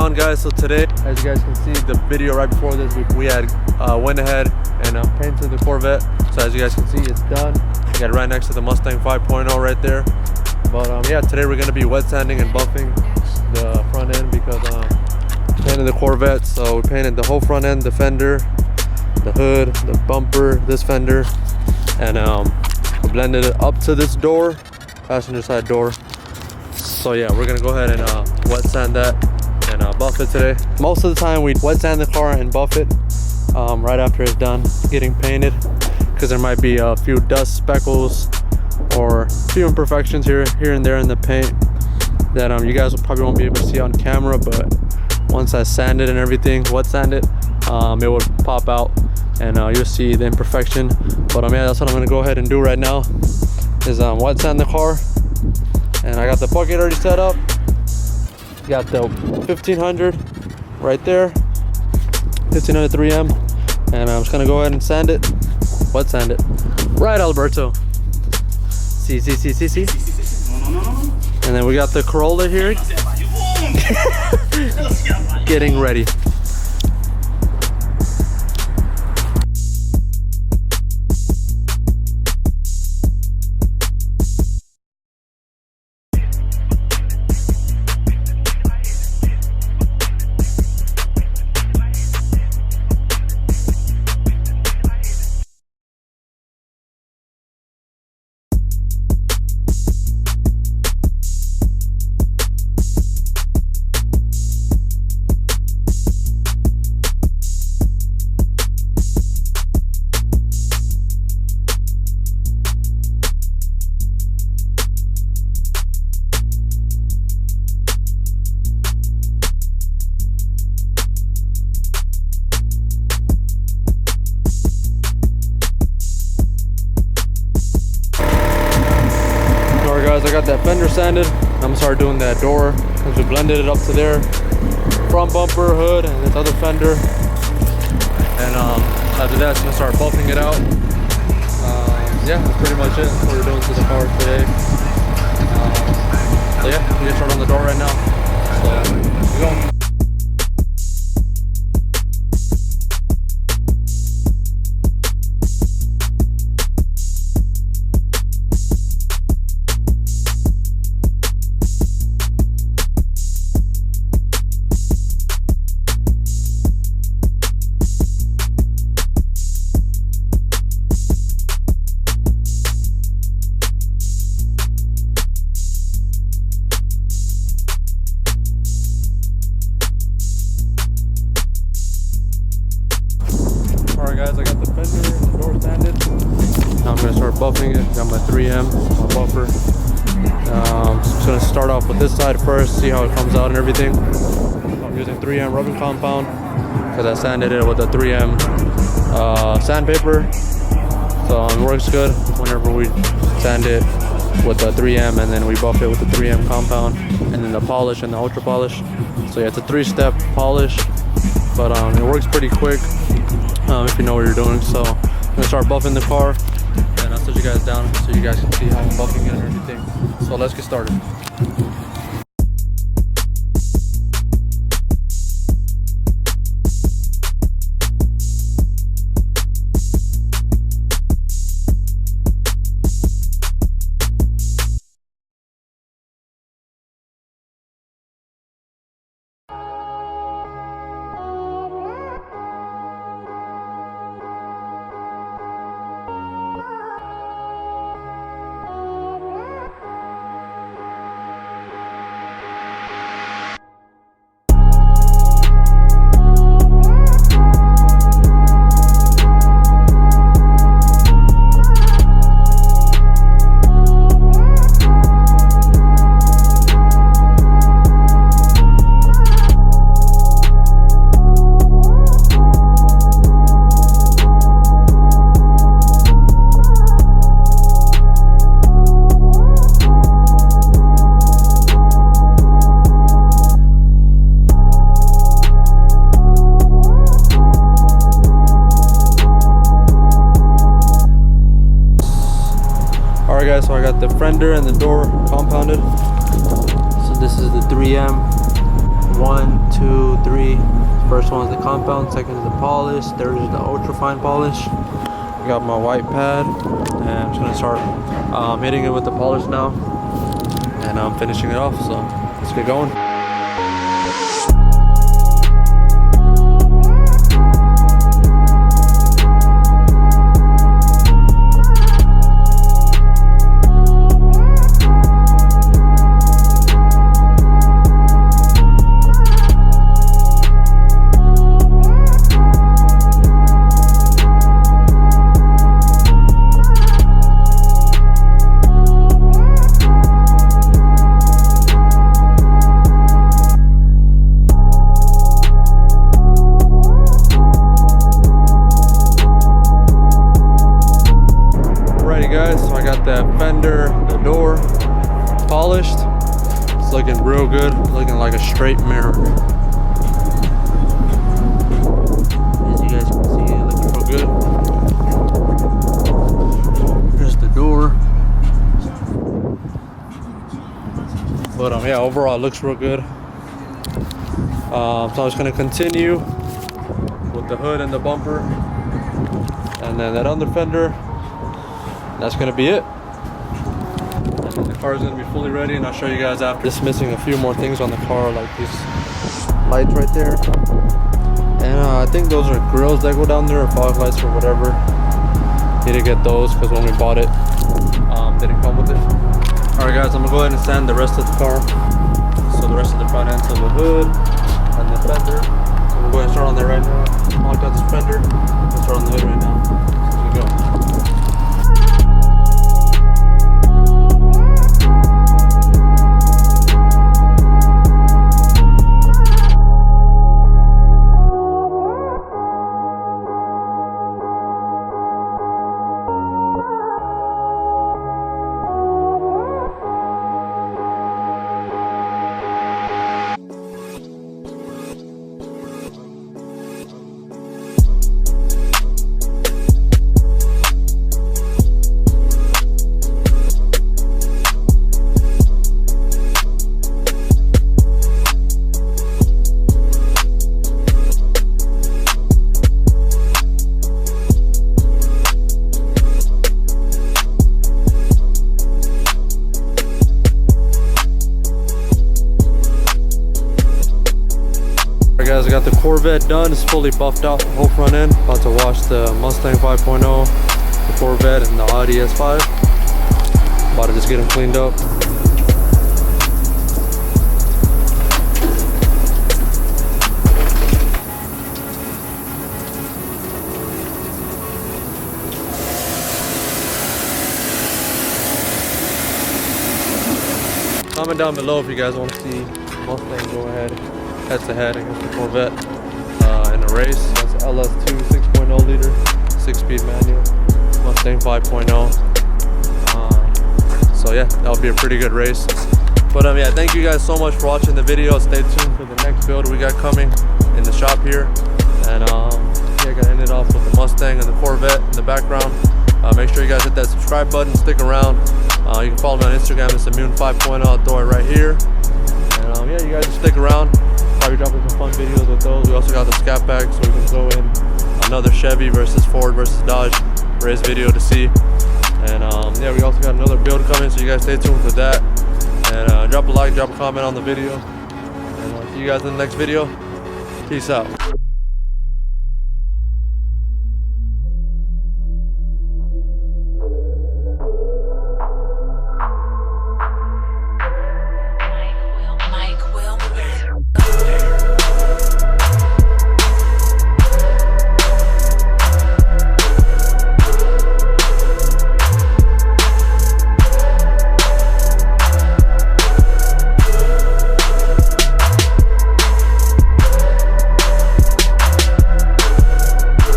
on, guys? So today, as you guys can see, the video right before this, we had went ahead and painted the Corvette. So as you guys can see, it's done. We got it right next to the Mustang 5.0 right there. But yeah, today we're gonna be wet sanding and buffing the front end because painted the Corvette. So we painted the whole front end, the fender, the hood, the bumper, this fender, and we blended it up to this door, passenger side door. So yeah, we're gonna go ahead and wet sand that and buff it today. Most of the time we wet sand the car and buff it right after it's done getting painted, because there might be a few dust speckles or a few imperfections here and there in the paint that you guys probably won't be able to see on camera. But once I sand it and everything, wet sand it, it would pop out and you'll see the imperfection. But yeah, that's what I'm gonna go ahead and do right now, is wet sand the car. And I got the bucket already set up. Got the 1500 right there, 1500 3M, and I'm just gonna go ahead and sand it, wet sand it. Right, Alberto? See. And then we got the Corolla here, getting ready. Guys, I got that fender sanded. I'm gonna start doing that door because we blended it up to there, front bumper, hood, and this other fender. And after that, I'm gonna start buffing it out. Yeah, that's pretty much it. That's what we're doing to the car today. So yeah, we get started on the door right now. So we're going. Alright guys, I got the fender and the door sanded. Now I'm going to start buffing it. Got my 3M, my buffer. Just going to start off with this side first, see how it comes out and everything. I'm using 3M rubbing compound because I sanded it with a 3M sandpaper. So it works good whenever we sand it with the 3M and then we buff it with the 3M compound and then the polish and the ultra polish. So yeah, it's a 3-step polish, but it works pretty quick. If you know what you're doing. So I'm gonna start buffing the car and I'll set you guys down so you guys can see how I'm buffing it and everything. So let's get started. Alright guys, so I got the fender and the door compounded. So this is the 3M 1 2, 3. First one is the compound, second is the polish, third is the ultra fine polish. I got my white pad, and I'm just gonna start hitting it with the polish now, and I'm finishing it off. So let's get going. Guys, so I got that fender, the door polished. It's looking real good, looking like a straight mirror. As you guys can see, it looking real good. Here's the door. But yeah, overall it looks real good. So I'm just gonna continue with the hood and the bumper, and then that under fender. That's gonna be it, and then the car is gonna be fully ready, and I'll show you guys after. Just missing a few more things on the car, like these lights right there, and I think those are grills that go down there, or fog lights or whatever. Need to get those because when we bought it, didn't come with it. All right, guys, I'm gonna go ahead and sand the rest of the car. So the rest of the front end, so the hood and the fender. So we'll go ahead and start on there right now. I'll got this fender. Let's start on the hood right now. So here we go. Guys, I got the Corvette done. It's fully buffed out, the whole front end. About to wash the Mustang 5.0, the Corvette, and the Audi S5. About to just get them cleaned up. Comment down below if you guys want to see Mustang go ahead. Head to head against the Corvette in a race. That's LS2 6.0 liter, 6-speed manual, Mustang 5.0. So yeah, that'll be a pretty good race. But yeah, thank you guys so much for watching the video. Stay tuned for the next build we got coming in the shop here. And yeah, gonna end it off with the Mustang and the Corvette in the background. Make sure you guys hit that subscribe button, stick around. You can follow me on Instagram, it's Immune 5.0. I'll throw it right here. And yeah, you guys just stick around. Probably dropping some fun videos with those. We also got the scat pack, so we can throw in another Chevy versus Ford versus Dodge race video to see. And yeah, we also got another build coming, so you guys stay tuned for that. And drop a like, drop a comment on the video. And I'll see you guys in the next video. Peace out.